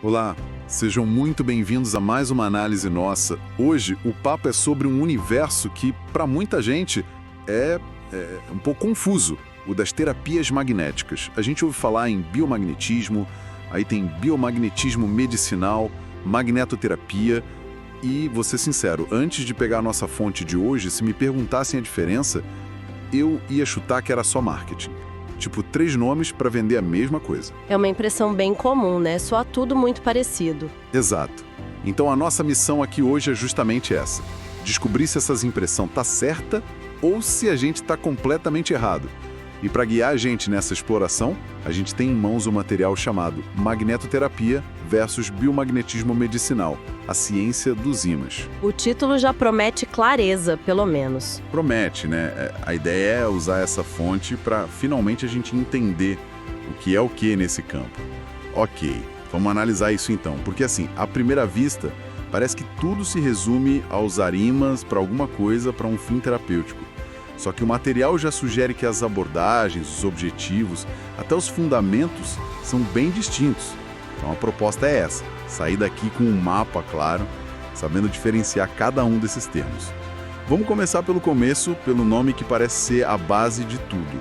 Olá, sejam muito bem-vindos a mais uma análise nossa. Hoje o papo é sobre um universo que, para muita gente, é um pouco confuso, o das terapias magnéticas. A gente ouve falar em biomagnetismo, aí tem biomagnetismo medicinal, magnetoterapia e, vou ser sincero, antes de pegar a nossa fonte de hoje, se me perguntassem a diferença, eu ia chutar que era só marketing. Tipo, 3 nomes para vender a mesma coisa. É uma impressão bem comum, né? Soa tudo muito parecido. Exato. Então a nossa missão aqui hoje é justamente essa. Descobrir se essas impressão tá certa ou se a gente tá completamente errado. E para guiar a gente nessa exploração, a gente tem em mãos um material chamado Magnetoterapia versus Biomagnetismo Medicinal, a ciência dos ímãs. O título já promete clareza, pelo menos. Promete, né? A ideia é usar essa fonte para finalmente a gente entender o que nesse campo. Ok, vamos analisar isso então, porque assim, à primeira vista, parece que tudo se resume a usar ímãs para alguma coisa para um fim terapêutico. Só que o material já sugere que as abordagens, os objetivos, até os fundamentos são bem distintos. Então a proposta é essa, sair daqui com um mapa claro, sabendo diferenciar cada um desses termos. Vamos começar pelo começo, pelo nome que parece ser a base de tudo.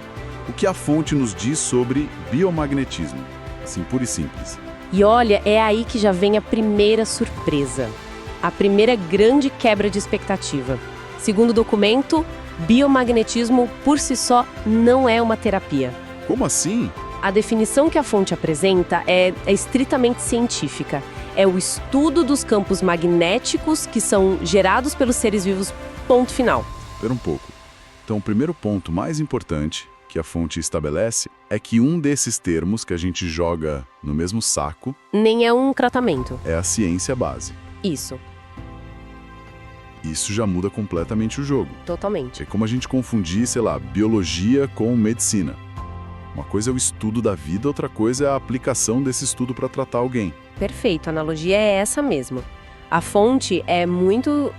O que a fonte nos diz sobre biomagnetismo, assim, puro e simples. E olha, é aí que já vem a primeira surpresa. A primeira grande quebra de expectativa. Segundo o documento, biomagnetismo por si só não é uma terapia. Como assim? A definição que a fonte apresenta é estritamente científica. É o estudo dos campos magnéticos que são gerados pelos seres vivos, ponto final. Espera um pouco. Então, o primeiro ponto mais importante que a fonte estabelece é que um desses termos que a gente joga no mesmo saco nem é um tratamento. É a ciência base. Isso. Isso já muda completamente o jogo. Totalmente. É como a gente confundir, sei lá, biologia com medicina. Uma coisa é o estudo da vida, outra coisa é a aplicação desse estudo para tratar alguém. Perfeito, a analogia é essa mesmo. A fonte é muito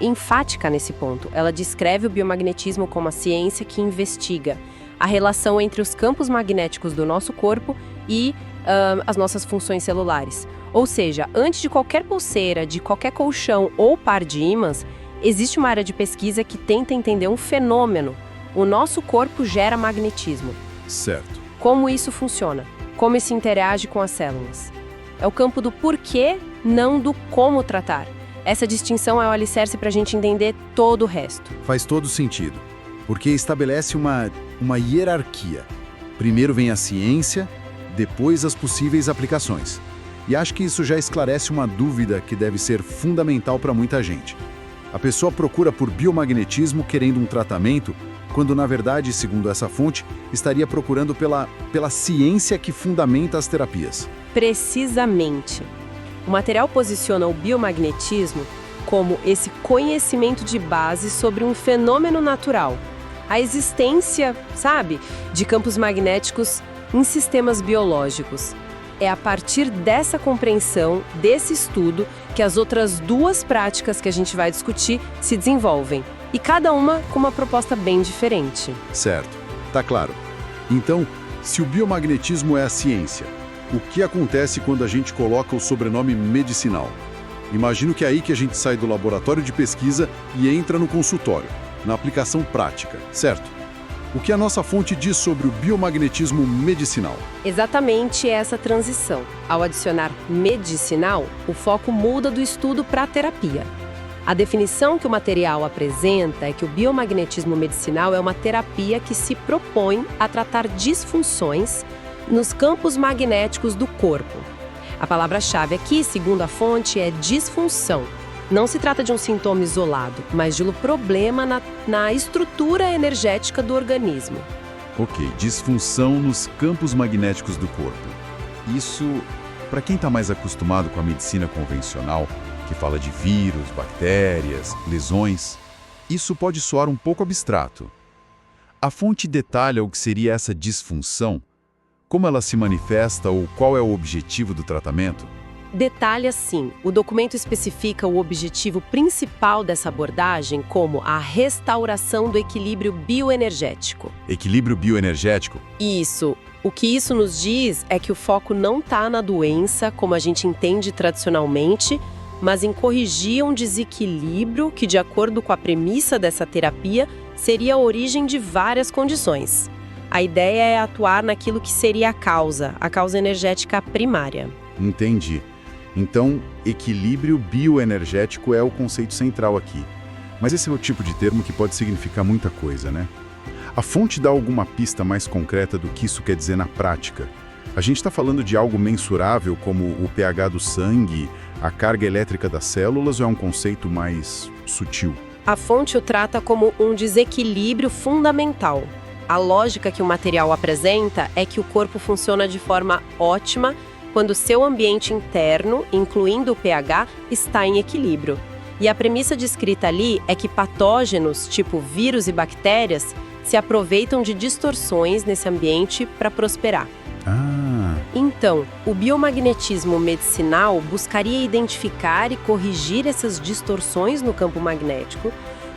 enfática nesse ponto. Ela descreve o biomagnetismo como a ciência que investiga a relação entre os campos magnéticos do nosso corpo e as nossas funções celulares. Ou seja, antes de qualquer pulseira, de qualquer colchão ou par de ímãs, existe uma área de pesquisa que tenta entender um fenômeno. O nosso corpo gera magnetismo. Certo. Como isso funciona? Como isso interage com as células? É o campo do porquê, não do como tratar. Essa distinção é o alicerce para a gente entender todo o resto. Faz todo sentido, porque estabelece uma hierarquia. Primeiro vem a ciência, depois as possíveis aplicações. E acho que isso já esclarece uma dúvida que deve ser fundamental para muita gente. A pessoa procura por biomagnetismo querendo um tratamento, quando na verdade, segundo essa fonte, estaria procurando pela ciência que fundamenta as terapias. Precisamente. O material posiciona o biomagnetismo como esse conhecimento de base sobre um fenômeno natural. A existência, de campos magnéticos em sistemas biológicos. É a partir dessa compreensão, desse estudo, que as outras 2 práticas que a gente vai discutir se desenvolvem. E cada uma com uma proposta bem diferente. Certo, tá claro. Então, se o biomagnetismo é a ciência, o que acontece quando a gente coloca o sobrenome medicinal? Imagino que é aí que a gente sai do laboratório de pesquisa e entra no consultório, na aplicação prática, certo? O que a nossa fonte diz sobre o biomagnetismo medicinal? Exatamente essa transição. Ao adicionar medicinal, o foco muda do estudo para a terapia. A definição que o material apresenta é que o biomagnetismo medicinal é uma terapia que se propõe a tratar disfunções nos campos magnéticos do corpo. A palavra-chave aqui, segundo a fonte, é disfunção. Não se trata de um sintoma isolado, mas de um problema na estrutura energética do organismo. Ok, disfunção nos campos magnéticos do corpo. Isso, para quem está mais acostumado com a medicina convencional, que fala de vírus, bactérias, lesões, isso pode soar um pouco abstrato. A fonte detalha o que seria essa disfunção, como ela se manifesta ou qual é o objetivo do tratamento? Detalhe assim, o documento especifica o objetivo principal dessa abordagem como a restauração do equilíbrio bioenergético. Equilíbrio bioenergético? Isso. O que isso nos diz é que o foco não está na doença, como a gente entende tradicionalmente, mas em corrigir um desequilíbrio que, de acordo com a premissa dessa terapia, seria a origem de várias condições. A ideia é atuar naquilo que seria a causa energética primária. Entendi. Então, equilíbrio bioenergético é o conceito central aqui. Mas esse é o tipo de termo que pode significar muita coisa, né? A fonte dá alguma pista mais concreta do que isso quer dizer na prática? A gente está falando de algo mensurável como o pH do sangue, a carga elétrica das células, ou é um conceito mais sutil? A fonte o trata como um desequilíbrio fundamental. A lógica que o material apresenta é que o corpo funciona de forma ótima quando seu ambiente interno, incluindo o pH, está em equilíbrio. E a premissa descrita ali é que patógenos, tipo vírus e bactérias, se aproveitam de distorções nesse ambiente para prosperar. Então, o biomagnetismo medicinal buscaria identificar e corrigir essas distorções no campo magnético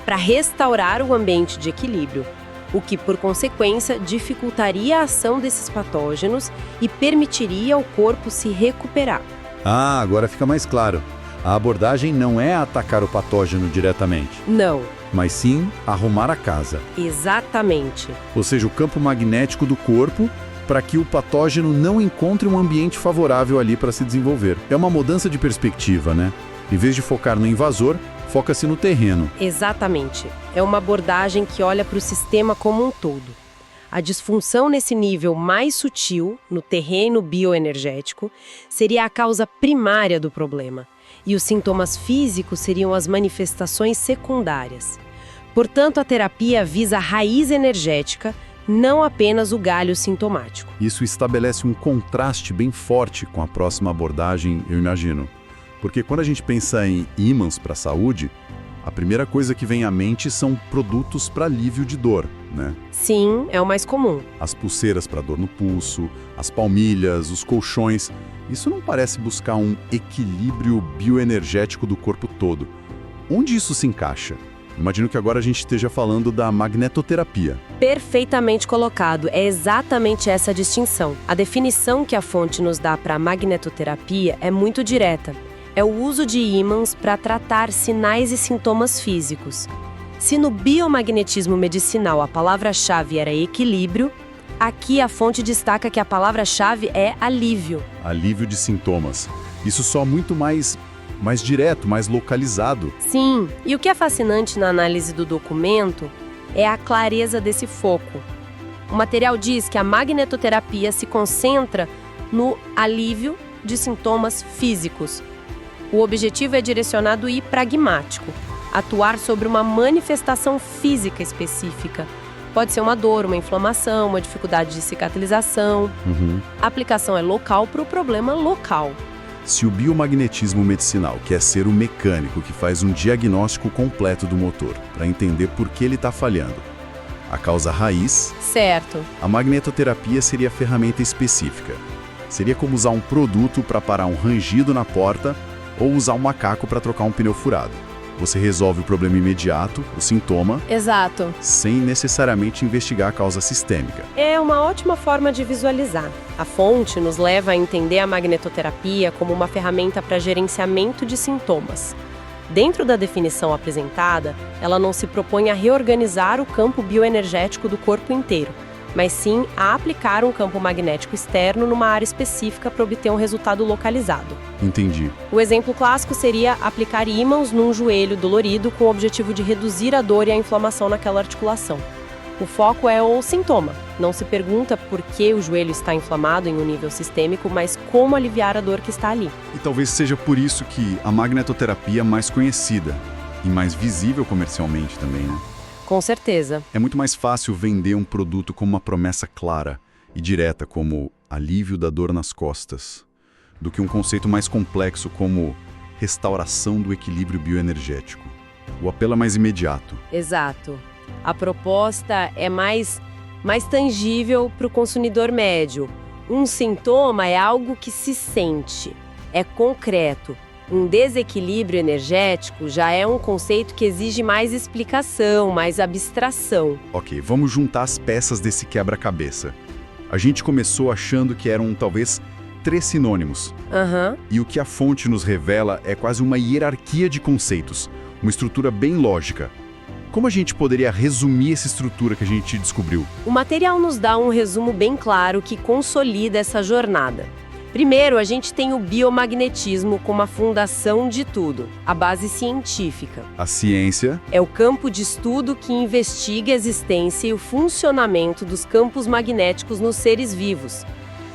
para restaurar o ambiente de equilíbrio, o que, por consequência, dificultaria a ação desses patógenos e permitiria ao corpo se recuperar. Agora fica mais claro. A abordagem não é atacar o patógeno diretamente. Não. Mas sim arrumar a casa. Exatamente. Ou seja, o campo magnético do corpo para que o patógeno não encontre um ambiente favorável ali para se desenvolver. É uma mudança de perspectiva, né? Em vez de focar no invasor, foca-se no terreno. Exatamente. É uma abordagem que olha para o sistema como um todo. A disfunção nesse nível mais sutil, no terreno bioenergético, seria a causa primária do problema, e os sintomas físicos seriam as manifestações secundárias. Portanto, a terapia visa a raiz energética, não apenas o galho sintomático. Isso estabelece um contraste bem forte com a próxima abordagem, eu imagino. Porque quando a gente pensa em ímãs para a saúde, a primeira coisa que vem à mente são produtos para alívio de dor, né? Sim, é o mais comum. As pulseiras para dor no pulso, as palmilhas, os colchões. Isso não parece buscar um equilíbrio bioenergético do corpo todo. Onde isso se encaixa? Imagino que agora a gente esteja falando da magnetoterapia. Perfeitamente colocado, é exatamente essa a distinção. A definição que a fonte nos dá para a magnetoterapia é muito direta. É o uso de ímãs para tratar sinais e sintomas físicos. Se no biomagnetismo medicinal a palavra-chave era equilíbrio, aqui a fonte destaca que a palavra-chave é alívio. Alívio de sintomas. Isso só muito mais direto, mais localizado. Sim, e o que é fascinante na análise do documento é a clareza desse foco. O material diz que a magnetoterapia se concentra no alívio de sintomas físicos. O objetivo é direcionado e pragmático, atuar sobre uma manifestação física específica. Pode ser uma dor, uma inflamação, uma dificuldade de cicatrização. A aplicação é local para o problema local. Se o biomagnetismo medicinal quer ser o mecânico que faz um diagnóstico completo do motor para entender por que ele está falhando, a causa raiz, certo, a magnetoterapia seria a ferramenta específica. Seria como usar um produto para parar um rangido na porta ou usar um macaco para trocar um pneu furado. Você resolve o problema imediato, o sintoma, exato, sem necessariamente investigar a causa sistêmica. É uma ótima forma de visualizar. A fonte nos leva a entender a magnetoterapia como uma ferramenta para gerenciamento de sintomas. Dentro da definição apresentada, ela não se propõe a reorganizar o campo bioenergético do corpo inteiro, mas sim a aplicar um campo magnético externo numa área específica para obter um resultado localizado. Entendi. O exemplo clássico seria aplicar ímãs num joelho dolorido com o objetivo de reduzir a dor e a inflamação naquela articulação. O foco é o sintoma. Não se pergunta por que o joelho está inflamado em um nível sistêmico, mas como aliviar a dor que está ali. E talvez seja por isso que a magnetoterapia é mais conhecida e mais visível comercialmente também, né? Com certeza. É muito mais fácil vender um produto com uma promessa clara e direta, como alívio da dor nas costas, do que um conceito mais complexo como restauração do equilíbrio bioenergético. O apelo é mais imediato. Exato. A proposta é mais tangível para o consumidor médio. Um sintoma é algo que se sente. é concreto. Um desequilíbrio energético já é um conceito que exige mais explicação, mais abstração. Ok, vamos juntar as peças desse quebra-cabeça. A gente começou achando que eram talvez 3 sinônimos. E o que a fonte nos revela é quase uma hierarquia de conceitos, uma estrutura bem lógica. Como a gente poderia resumir essa estrutura que a gente descobriu? O material nos dá um resumo bem claro que consolida essa jornada. Primeiro, a gente tem o biomagnetismo como a fundação de tudo, a base científica. A ciência É o campo de estudo que investiga a existência e o funcionamento dos campos magnéticos nos seres vivos.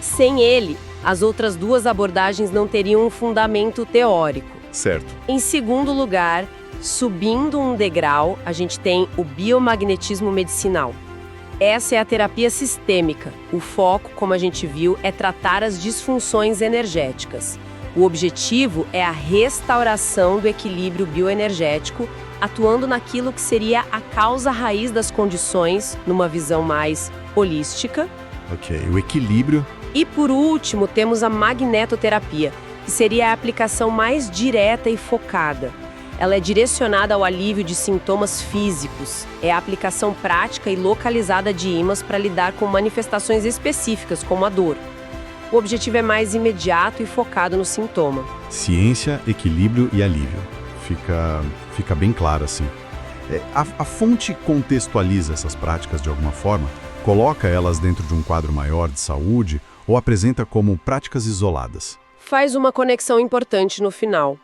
Sem ele, as outras 2 abordagens não teriam um fundamento teórico. certo. Em segundo lugar, subindo um degrau, a gente tem o biomagnetismo medicinal. Essa é a terapia sistêmica. O foco, como a gente viu, é tratar as disfunções energéticas. O objetivo é a restauração do equilíbrio bioenergético, atuando naquilo que seria a causa raiz das condições, numa visão mais holística. Ok, o equilíbrio. E por último, temos a magnetoterapia, que seria a aplicação mais direta e focada. Ela é direcionada ao alívio de sintomas físicos. É a aplicação prática e localizada de ímãs para lidar com manifestações específicas, como a dor. O objetivo é mais imediato e focado no sintoma. Ciência, equilíbrio e alívio. Fica bem claro assim. A fonte contextualiza essas práticas de alguma forma? Coloca elas dentro de um quadro maior de saúde ou apresenta como práticas isoladas? Faz uma conexão importante no final.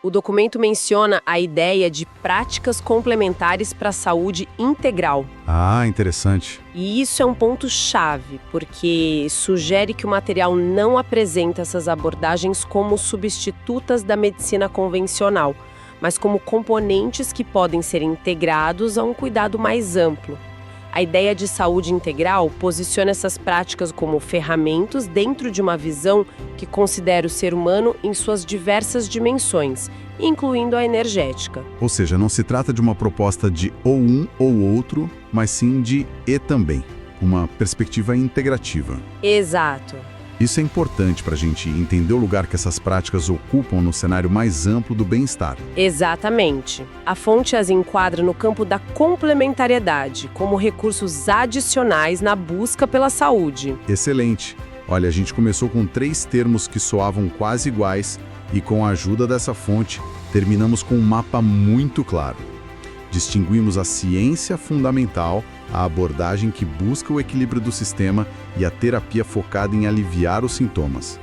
O documento menciona a ideia de práticas complementares para a saúde integral. Ah, interessante. E isso é um ponto-chave, porque sugere que o material não apresenta essas abordagens como substitutas da medicina convencional, mas como componentes que podem ser integrados a um cuidado mais amplo. A ideia de saúde integral posiciona essas práticas como ferramentas dentro de uma visão que considera o ser humano em suas diversas dimensões, incluindo a energética. Ou seja, não se trata de uma proposta de ou um ou outro, mas sim de e também. Uma perspectiva integrativa. Exato. Isso é importante para a gente entender o lugar que essas práticas ocupam no cenário mais amplo do bem-estar. Exatamente. A fonte as enquadra no campo da complementariedade, como recursos adicionais na busca pela saúde. Excelente. Olha, a gente começou com 3 termos que soavam quase iguais e com a ajuda dessa fonte, terminamos com um mapa muito claro. Distinguimos a ciência fundamental, a abordagem que busca o equilíbrio do sistema e a terapia focada em aliviar os sintomas.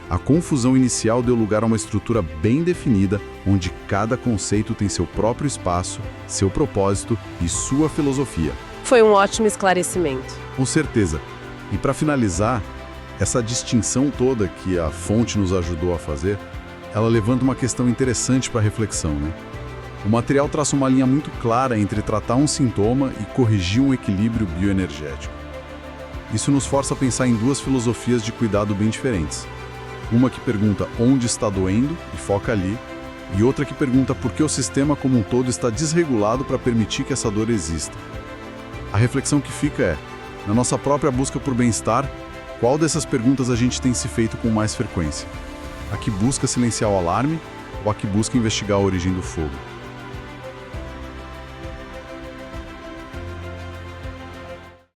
A confusão inicial deu lugar a uma estrutura bem definida, onde cada conceito tem seu próprio espaço, seu propósito e sua filosofia. Foi um ótimo esclarecimento. Com certeza. E para finalizar, essa distinção toda que a fonte nos ajudou a fazer, ela levanta uma questão interessante para reflexão, né? O material traça uma linha muito clara entre tratar um sintoma e corrigir um equilíbrio bioenergético. Isso nos força a pensar em 2 filosofias de cuidado bem diferentes. Uma que pergunta onde está doendo e foca ali, e outra que pergunta por que o sistema como um todo está desregulado para permitir que essa dor exista. A reflexão que fica é, na nossa própria busca por bem-estar, qual dessas perguntas a gente tem se feito com mais frequência? A que busca silenciar o alarme ou a que busca investigar a origem do fogo?